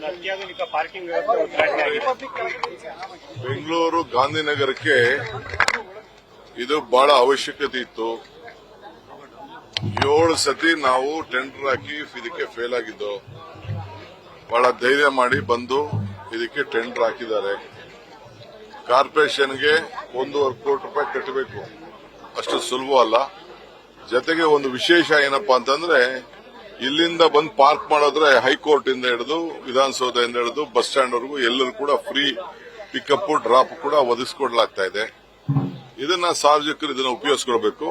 ಅತ್ಯಾಧುನಿಕ ಪಾರ್ಕಿಂಗ್ ವ್ಯವಸ್ಥೆ ಉದ್ಘಾಟನೆ ಆಗಿದೆ. ಬೆಂಗಳೂರು ಗಾಂಧಿನಗರಕ್ಕೆ ಇದು ಬಹಳ ಅವಶ್ಯಕತೆ ಇತ್ತು. 7 ಸತಿ ನಾವು ಟೆಂಡರ್ ಹಾಕಿ ಇದಕ್ಕೆ ಫೇಲ್ ಆಗಿದ್ದು. ಬಹಳ ಧೈರ್ಯ ಮಾಡಿ ಬಂದು ಇದಕ್ಕೆ ಟೆಂಡರ್ ಹಾಕಿದ್ದಾರೆ. ಕಾರ್ಪೊರೇಷನ್ಗೆ 1.25 ಕೋಟಿ ರೂಪಾಯಿ ಕಟ್ಟಬೇಕು, ಅಷ್ಟು ಸುಲಭ ಅಲ್ಲ. ಜೊತೆಗೆ ಒಂದು ವಿಶೇಷ ಏನಪ್ಪಾ ಅಂತಂದ್ರೆ, ಇಲ್ಲಿಂದ ಬಂದು ಪಾರ್ಕ್ ಮಾಡೋದ್ರೆ ಹೈಕೋರ್ಟ್ ಇಂದ ಹಿಡಿದು ವಿಧಾನಸೌಧದಿಂದ ಹಿಡಿದು ಬಸ್ ಸ್ಟ್ಯಾಂಡ್ ವರೆಗೂ ಎಲ್ಲರೂ ಕೂಡ ಫ್ರೀ ಪಿಕಪ್ ಡ್ರಾಪ್ ಕೂಡ ಒದಗಿಸಿಕೊಡ್ಲಾಗ್ತಾ ಇದೆ. ಇದನ್ನ ಸಾರ್ವಜನಿಕರು ಇದನ್ನ ಉಪಯೋಗಿಸ್ಕೊಳ್ಬೇಕು.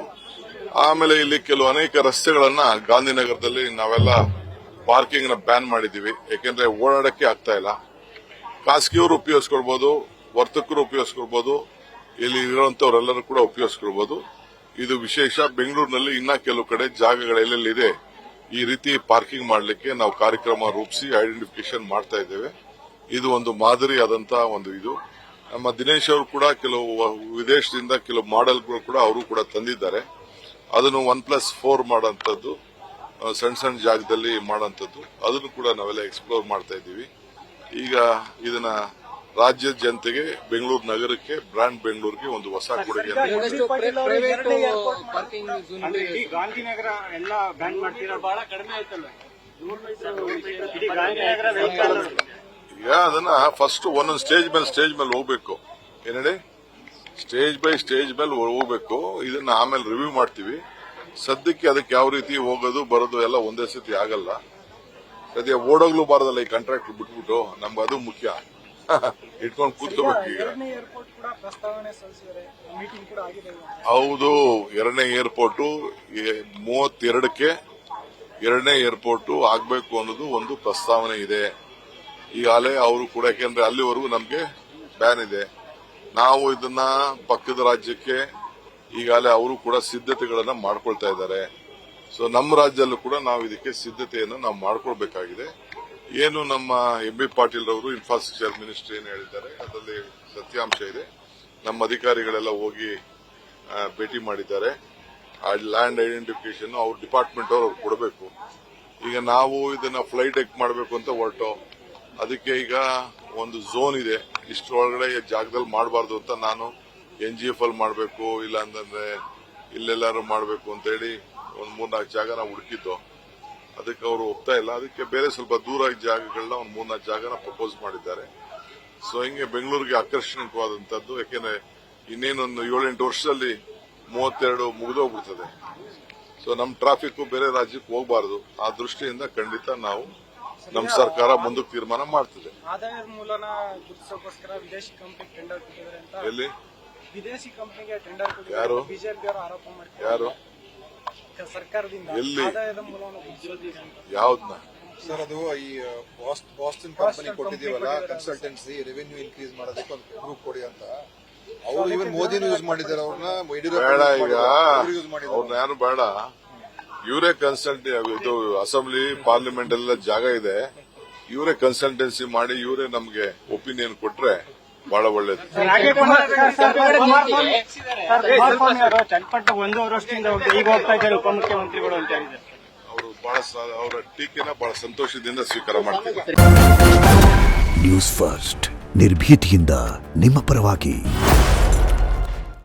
ಆಮೇಲೆ ಇಲ್ಲಿ ಕೆಲವು ಅನೇಕ ರಸ್ತೆಗಳನ್ನ ಗಾಂಧಿನಗರದಲ್ಲಿ ನಾವೆಲ್ಲ ಪಾರ್ಕಿಂಗ್ ನ ಬ್ಯಾನ್ ಮಾಡಿದೀವಿ. ಯಾಕೆಂದ್ರೆ ಓಡಾಡಕ್ಕೆ ಆಗ್ತಾ ಇಲ್ಲ. ಖಾಸಗಿಯವರು ಉಪಯೋಗಿಸ್ಕೊಳ್ಬಹುದು, ವರ್ತಕರು ಉಪಯೋಗಿಸ್ಕೊಳ್ಬಹುದು, ಇಲ್ಲಿ ಇರುವಂತವರೆಲ್ಲರೂ ಕೂಡ ಉಪಯೋಗಿಸ್ಕೊಳ್ಬಹುದು. ಇದು ವಿಶೇಷ. ಬೆಂಗಳೂರಿನಲ್ಲಿ ಇನ್ನ ಕೆಲವು ಕಡೆ ಜಾಗಗಳೆಲ್ಲಿದೆ ಈ ರೀತಿ ಪಾರ್ಕಿಂಗ್ ಮಾಡಲಿಕ್ಕೆ ನಾವು ಕಾರ್ಯಕ್ರಮ ರೂಪಿಸಿ ಐಡೆಂಟಿಫಿಕೇಶನ್ ಮಾಡ್ತಾ ಇದ್ದೇವೆ. ಇದು ಒಂದು ಮಾದರಿಯಾದಂತಹ ಒಂದು ಇದು. ನಮ್ಮ ದಿನೇಶ್ ಅವರು ಕೂಡ ಕೆಲವು ವಿದೇಶದಿಂದ ಕೆಲವು ಮಾಡೆಲ್ಗಳು ಕೂಡ ಅವರು ಕೂಡ ತಂದಿದ್ದಾರೆ. ಅದನ್ನು 1+4 ಮಾಡೋಂಥದ್ದು, ಸಣ್ಣ ಸಣ್ಣ ಜಾಗದಲ್ಲಿ ಮಾಡೋಂಥದ್ದು, ಅದನ್ನು ಕೂಡ ನಾವೆಲ್ಲ ಎಕ್ಸ್ಪ್ಲೋರ್ ಮಾಡ್ತಾ ಇದ್ದೀವಿ. ಈಗ ಇದನ್ನ ರಾಜ್ಯದ ಜನತೆಗೆ, ಬೆಂಗಳೂರು ನಗರಕ್ಕೆ, ಬ್ರಾಂಡ್ ಬೆಂಗಳೂರಿಗೆ ಒಂದು ಹೊಸ ಕೊಡುಗೆ. ಗಾಂಧಿನಗರ ಎಲ್ಲ ಬ್ಯಾನ್ ಮಾಡ್ತೀರಾ, ಬಹಳ ಕಡಿಮೆ ಆಯ್ತಲ್ಲ ಈಗ ಅದನ್ನ ಫಸ್ಟ್ ಒಂದೊಂದು ಸ್ಟೇಜ್ ಮೇಲೆ ಹೋಗ್ಬೇಕು. ಏನೇಳಿ ಸ್ಟೇಜ್ ಬೈ ಸ್ಟೇಜ್ ಮೇಲೆ ಹೋಗ್ಬೇಕು. ಇದನ್ನ ಆಮೇಲೆ ರಿವ್ಯೂ ಮಾಡ್ತೀವಿ. ಸದ್ಯಕ್ಕೆ ಅದಕ್ಕೆ ಯಾವ ರೀತಿ ಹೋಗೋದು ಬರೋದು ಎಲ್ಲ ಒಂದೇ ಸತಿ ಆಗಲ್ಲ. ಸದ್ಯ ಓಡೋಗ್ಲು ಬಾರದಲ್ಲ ಈ ಕಾಂಟ್ರಾಕ್ಟ್ ಬಿಟ್ಬಿಟ್ಟು, ನಮ್ಗೆ ಅದು ಮುಖ್ಯ. ಇಟ್ಕೊಂಡು ಕೂತ್ಕೋಬೇಕು. ಈಗ ಹೌದು, 2ನೇ ಏರ್ಪೋರ್ಟ್ 32ಕ್ಕೆ 2ನೇ ಏರ್ಪೋರ್ಟ್ ಆಗ್ಬೇಕು ಅನ್ನೋದು ಒಂದು ಪ್ರಸ್ತಾವನೆ ಇದೆ. ಈಗಾಗಲೇ ಅವರು ಕೂಡ, ಯಾಕೆಂದ್ರೆ ಅಲ್ಲಿವರೆಗೂ ನಮಗೆ ಬ್ಯಾನ್ ಇದೆ. ನಾವು ಇದನ್ನ ಪಕ್ಕದ ರಾಜ್ಯಕ್ಕೆ ಈಗಾಗಲೇ ಅವರು ಕೂಡ ಸಿದ್ಧತೆಗಳನ್ನ ಮಾಡ್ಕೊಳ್ತಾ ಇದ್ದಾರೆ. ಸೊ ನಮ್ಮ ರಾಜ್ಯದಲ್ಲೂ ಕೂಡ ನಾವು ಇದಕ್ಕೆ ಸಿದ್ಧತೆಯನ್ನು ನಾವು ಮಾಡ್ಕೊಳ್ಬೇಕಾಗಿದೆ. ಏನು ನಮ್ಮ ಎಂ.ಬಿ. ಪಾಟೀಲ್ ಅವರು ಇನ್ಫ್ರಾಸ್ಟ್ರಕ್ಚರ್ ಮಿನಿಸ್ಟರ್ ಏನು ಹೇಳಿದ್ದಾರೆ ಅದರಲ್ಲಿ ಸತ್ಯಾಂಶ ಇದೆ. ನಮ್ಮ ಅಧಿಕಾರಿಗಳೆಲ್ಲ ಹೋಗಿ ಭೇಟಿ ಮಾಡಿದ್ದಾರೆ. ಆ ಲ್ಯಾಂಡ್ ಐಡೆಂಟಿಫಿಕೇಶನ್ ಅವ್ರ ಡಿಪಾರ್ಟ್ಮೆಂಟ್ ಅವ್ರು ಕೊಡಬೇಕು. ಈಗ ನಾವು ಇದನ್ನ ಫ್ಲೈಟ್ ಎಕ್ ಮಾಡಬೇಕು ಅಂತ ಹೊರಟು, ಅದಕ್ಕೆ ಈಗ ಒಂದು ಝೋನ್ ಇದೆ, ಇಷ್ಟರೊಳಗಡೆ ಜಾಗದಲ್ಲಿ ಮಾಡಬಾರ್ದು ಅಂತ ನಾನು NGF ಅಲ್ಲಿ ಮಾಡಬೇಕು, ಇಲ್ಲ ಅಂತಂದ್ರೆ ಇಲ್ಲೆಲ್ಲಾರು ಮಾಡಬೇಕು ಅಂತ ಹೇಳಿ ಒಂದು 3-4 ಜಾಗ ನಾವು ಹುಡುಕಿದ್ದು. ಅದಕ್ಕೆ ಅವರು ಒಪ್ತಾ ಇಲ್ಲ. ಅದಕ್ಕೆ ಬೇರೆ ಸ್ವಲ್ಪ ದೂರ ಜಾಗಗಳನ್ನ ಒಂದು 3-4 ಜಾಗನ ಪ್ರಪೋಸ್ ಮಾಡಿದ್ದಾರೆ. ಸೊ ಹಿಂಗೆ ಬೆಂಗಳೂರಿಗೆ ಆಕರ್ಷಣೀಯವಾದಂತದ್ದು. ಯಾಕೆಂದ್ರೆ ಇನ್ನೇನೊಂದು 7-8 ವರ್ಷದಲ್ಲಿ 32 ಮುಗಿದೋಗ್ಬಿಡ್ತದೆ. ಸೊ ನಮ್ಮ ಟ್ರಾಫಿಕ್ ಬೇರೆ ರಾಜ್ಯಕ್ಕೆ ಹೋಗಬಾರದು. ಆ ದೃಷ್ಟಿಯಿಂದ ಖಂಡಿತ ನಾವು ನಮ್ಮ ಸರ್ಕಾರ ಮುಂದಕ್ಕೆ ತೀರ್ಮಾನ ಮಾಡ್ತದೆ. ಆದಾಯದ ಮೂಲನ ಗುರುತಿಸೋಕೋಸ್ಕರ ವಿದೇಶಿ ಕಂಪನಿ ಟೆಂಡರ್ ಕೊಟ್ಟಿದ್ದಾರೆ ಅಂತ. ಎಲ್ಲಿ ವಿದೇಶಿ ಕಂಪನಿಗೆ ಟೆಂಡರ್ ಕೊಟ್ಟಿದ್ದಾರೆ ಯಾರು? ಬಿಜೆಪಿ ಅವರು ಆರೋಪ ಮಾಡ್ತಾರೆ. ಯಾರು? ಸರ್ಕಾರದಿಂದ ಎಲ್ಲಿ? ಆದಾಯದ ಮೂಲವನ್ನು ಗುರುತಿಸೋದಿದೆ ಅಂತ. ಯಾವ್ದನ್ನ ಸರ್? ಅದು ಈ ಬಾಸ್ಟನ್ ಕಂಪನಿ ಕೊಟ್ಟಿದೀವಲ್ಲ, ಕನ್ಸಲ್ಟೆನ್ಸಿ ರೆವೆನ್ಯೂ ಇನ್ಕ್ರೀಸ್ ಮಾಡೋದಕ್ಕೆ ಒಂದು ಗ್ರೂಪ್ ಕೊಡಿ ಅಂತ. ಅವರು ಇವನ್ ಮೋದಿನೂ ಯೂಸ್ ಮಾಡಿದ್ದಾರೆ, ಅವ್ರನ್ನ ಬೇಡ. ಈಗ ಯೂಸ್ ಮಾಡಿದ್ದಾರೆ. ಅವ್ರನ್ನ ಯಾರು ಬೇಡ. ಇವರೇ ಕನ್ಸಲ್ಟ್, ಇದು ಅಸೆಂಬ್ಲಿ ಪಾರ್ಲಿಮೆಂಟ್ ಎಲ್ಲ ಜಾಗ ಇದೆ, ಇವರೇ ಕನ್ಸಲ್ಟೆನ್ಸಿ ಮಾಡಿ ಇವರೇ ನಮ್ಗೆ ಒಪಿನಿಯನ್ ಕೊಟ್ರೆ ಬಹಳ ಒಳ್ಳೇದು. ಚನ್ನಪಟ್ಟ 1 ವರ್ಷದಿಂದ ಈಗ ಹೋಗ್ತಾ ಇದ್ದಾರೆ ಉಪಮುಖ್ಯಮಂತ್ರಿಗಳು ಅಂತ ಹೇಳಿದ್ದಾರೆ. ಅವರು ಬಹಳ ಅವರ ಟೀಕೆನ ಬಹಳ ಸಂತೋಷದಿಂದ ಸ್ವೀಕಾರ ಮಾಡ್ತಿದ್ದಾರೆ. ನ್ಯೂಸ್ ಫಸ್ಟ್, ನಿರ್ಭೀತಿಯಿಂದ ನಿಮ್ಮ ಪರವಾಗಿ.